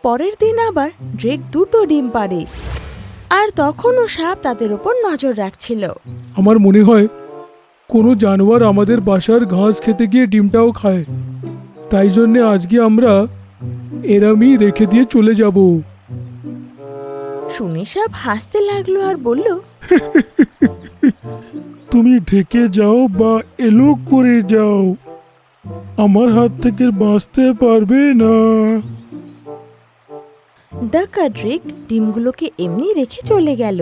পরের দিন আবার ড্রেক দুটো ডিম পাড়ে, আর তখনও সাপ তাদের উপর নজর রাখছিল। আমার মনে হয় কোনো জানোয়ার আমাদের বাসার ঘাস খেতে গিয়ে ডিমটাও খায়, তাই জন্যে আজকে আমরা এরামই রেখে দিয়ে চলে যাব। শুনে সাপ হাসতে লাগলো আর বলল, তুমি ঢেকে যাও বা এলো করে যাও, আমার হাত থেকে বাঁচতে পারবে না। ডাক আর ড্রেক ডিমগুলোকে এমনি রেখে চলে গেল,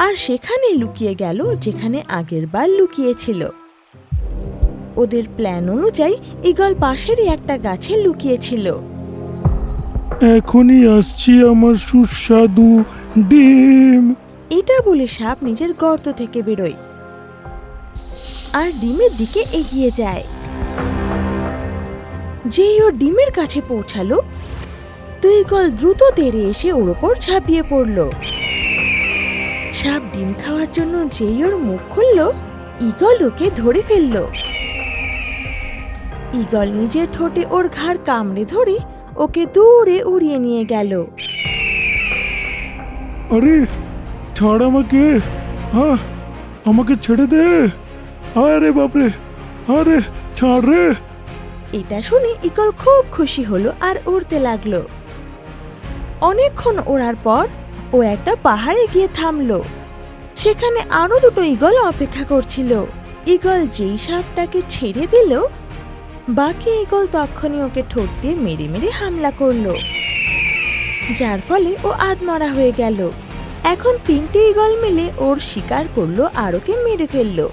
আর সেখানে লুকিয়ে গেল যেখানে আগের বার লুকিয়েছিল। ওদের প্ল্যান অনুযায়ী ঈগল পাশেরই একটা গাছে লুকিয়েছিল। এখনই আসছি আমার সুস্বাদু ডিম। এটা বলে সাপ নিজের গর্ত থেকে বেরোয় আর ডিমের দিকে এগিয়ে যায়। যেই ও ডিমের কাছে পৌঁছালো, তো ঈগল দ্রুত তেড়ে এসে ওর ওপর ঝাঁপিয়ে পড়ল। সাপ ডিম খাওয়ার জন্য যেই ওর মুখ খুলল, ঈগল ওকে ধরে ফেলল। ঈগল নিজের ঠোঁটে ওর ঘাড় কামড়ে ধরে ওকে দূরে উড়িয়ে নিয়ে গেল। আরে ছাড় আমাকে, আমাকে ছেড়ে দে। আরে বাপরে, আরে ছাড় রে। এটা শুনে ঈগল খুব খুশি হলো আর উড়তে লাগলো। অনেকক্ষণ ওড়ার পর ও একটা পাহাড়ে গিয়ে থামলো। সেখানে আরো দুটো ঈগল অপেক্ষা করছিল। ঈগল যেই সাপটাকে ছেড়ে দিল, বাকি ঈগল তখনই ওকে ঠোঁট দিয়ে মেরে মেরে হামলা করলো, যার ফলে ও আধমরা হয়ে গেল। এখন তিনটে ঈগল মিলে ওর শিকার করলো আর ওকে মেরে ফেললো।